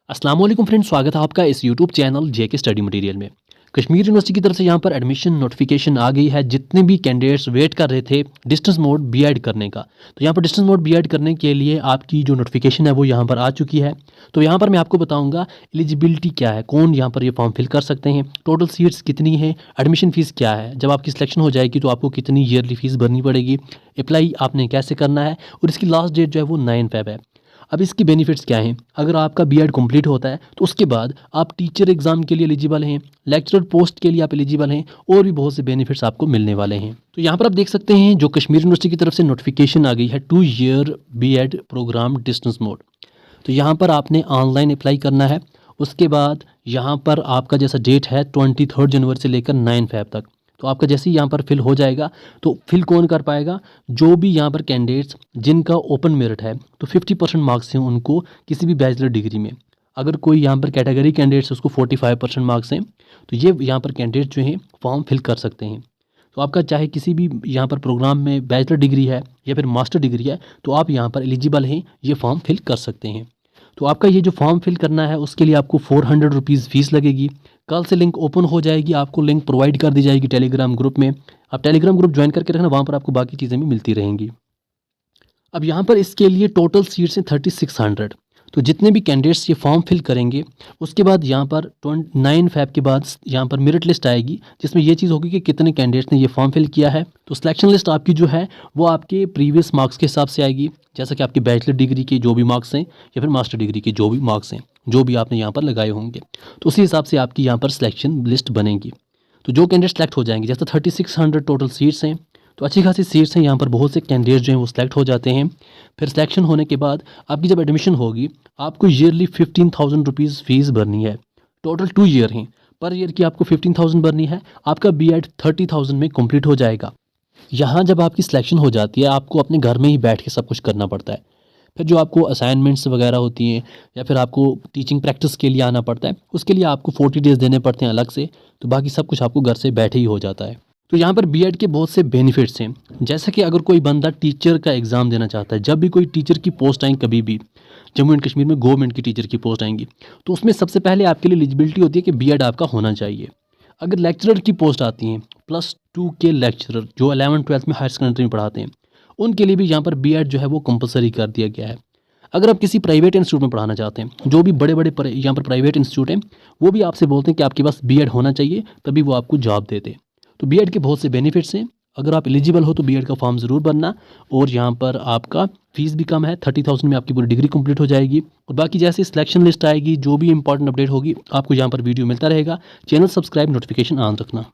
अस्सलाम वालेकुम फ्रेंड्स, स्वागत है आपका इस यूट्यूब चैनल जेके स्टडी मटेरियल में। कश्मीर यूनिवर्सिटी की तरफ से यहाँ पर एडमिशन नोटिफिकेशन आ गई है। जितने भी कैंडिडेट्स वेट कर रहे थे डिस्टेंस मोड बीएड करने का, तो यहाँ पर डिस्टेंस मोड बीएड करने के लिए आपकी जो नोटिफिकेशन है वो यहाँ पर आ चुकी है। तो यहाँ पर मैं आपको बताऊँगा एलिजिबिलिटी क्या है, कौन यहाँ पर ये फॉर्म फिल कर सकते हैं, टोटल सीट्स कितनी है, एडमिशन फ़ीस क्या है, जब आपकी सिलेक्शन हो जाएगी तो आपको कितनी ईयरली फ़ीस भरनी पड़ेगी, अप्लाई आपने कैसे करना है, और इसकी लास्ट डेट जो है वो 9 फ़ेब है। अब इसकी बेनिफिट्स क्या हैं? अगर आपका बीएड कंप्लीट होता है तो उसके बाद आप टीचर एग्ज़ाम के लिए एलिजिबल हैं, लेक्चरर पोस्ट के लिए आप एलिजिबल हैं, और भी बहुत से बेनिफिट्स आपको मिलने वाले हैं। तो यहाँ पर आप देख सकते हैं जो कश्मीर यूनिवर्सिटी की तरफ से नोटिफिकेशन आ गई है 2 year B Ed programme distance mode. तो यहाँ पर आपने ऑनलाइन अप्लाई करना है। उसके बाद यहाँ पर आपका जैसा डेट है 23 जनवरी से लेकर 9 फ़ेब तक। तो आपका जैसे ही यहाँ पर फिल हो जाएगा तो फिल कौन कर पाएगा? जो भी यहाँ पर कैंडिडेट्स जिनका ओपन मेरिट है तो 50% मार्क्स हैं उनको किसी भी बैचलर डिग्री में। अगर कोई यहाँ पर कैटेगरी कैंडिडेट्स उसको 45% मार्क्स हैं, तो ये यहाँ पर कैंडिडेट जो हैं फॉर्म फिल कर सकते हैं। तो आपका चाहे किसी भी यहाँ पर प्रोग्राम में बैचलर डिग्री है या फिर मास्टर डिग्री है तो आप यहाँ पर एलिजिबल हैं, ये फॉर्म फिल कर सकते हैं। तो आपका ये जो फॉर्म फिल करना है उसके लिए आपको 400 रुपीज़ फ़ीस लगेगी। कल से लिंक ओपन हो जाएगी, आपको लिंक प्रोवाइड कर दी जाएगी टेलीग्राम ग्रुप में। आप टेलीग्राम ग्रुप ज्वाइन करके रखना, वहाँ पर आपको बाकी चीज़ें भी मिलती रहेंगी। अब यहाँ पर इसके लिए टोटल सीट्स हैं 3600। तो जितने भी कैंडिडेट्स ये फॉर्म फिल करेंगे उसके बाद यहाँ पर 9 फ़ेब के बाद यहाँ पर मेरिट लिस्ट आएगी, जिसमें ये चीज़ होगी कि कितने कैंडिडेट्स ने ये फॉर्म फिल किया है। तो सिलेक्शन लिस्ट आपकी जो है वो आपके प्रीवियस मार्क्स के हिसाब से आएगी, जैसा कि आपके बैचलर डिग्री के जो भी मार्क्स हैं या फिर मास्टर डिग्री के जो भी मार्क्स हैं, जो भी आपने यहाँ पर लगाए होंगे, तो उसी हिसाब से आपकी यहाँ पर सिलेक्शन लिस्ट बनेगी। तो जो कैंडिडेट सेलेक्ट हो जाएंगे, जैसे 3600 टोटल सीट्स हैं, तो अच्छी खासी सीट्स हैं, यहाँ पर बहुत से कैंडिडेट जो हैं वो सिलेक्ट हो जाते हैं। फिर सिलेक्शन होने के बाद आपकी जब एडमिशन होगी आपको ईयरली 15,000 रुपीज़ फ़ीस भरनी है। टोटल 2 ईयर हैं, पर ईयर की आपको 15,000 भरनी है। आपका बीएड 30,000 में कंप्लीट हो जाएगा। यहाँ जब आपकी सिलेक्शन हो जाती है आपको अपने घर में ही बैठ के सब कुछ करना पड़ता है। फिर जो आपको असाइनमेंट्स वगैरह होती हैं या फिर आपको टीचिंग प्रैक्टिस के लिए आना पड़ता है, उसके लिए आपको 40 डेज़ देने पड़ते हैं अलग से। तो बाकी सब कुछ आपको घर से बैठे ही हो जाता है। तो यहाँ पर बीएड के बहुत से बेनिफिट्स हैं, जैसे कि अगर कोई बंदा टीचर का एग्ज़ाम देना चाहता है, जब भी कोई टीचर की पोस्ट आएँ, कभी भी जम्मू एंड कश्मीर में गवर्नमेंट की टीचर की पोस्ट आएंगी, तो उसमें सबसे पहले आपके लिए एलिजिबिलिटी होती है कि बीएड आपका होना चाहिए। अगर लेक्चरर की पोस्ट आती हैं, +2 के लेक्चरर जो 11th-12th में हायर सेकेंडरी में पढ़ाते हैं, उनके लिए भी यहाँ पर बीएड जो है वो कंपलसरी कर दिया गया है। अगर आप किसी प्राइवेट इंस्टीट्यूट में पढ़ाना चाहते हैं, जो भी बड़े बड़े यहाँ पर प्राइवेट इंस्टीट्यूट हैं, वो भी आपसे बोलते हैं कि आपके पास बीएड होना चाहिए, तभी वो आपको जॉब देते हैं। तो बीएड के बहुत से बेनिफिट्स हैं। अगर आप एलिजिबल हो तो बीएड का फॉर्म ज़रूर भरना, और यहाँ पर आपका फ़ीस भी कम है, 30,000 में आपकी पूरी डिग्री कंप्लीट हो जाएगी। और बाकी जैसे सिलेक्शन लिस्ट आएगी, जो भी इंपॉर्टेंट अपडेट होगी, आपको यहाँ पर वीडियो मिलता रहेगा। चैनल सब्सक्राइब, नोटिफिकेशन ऑन रखना।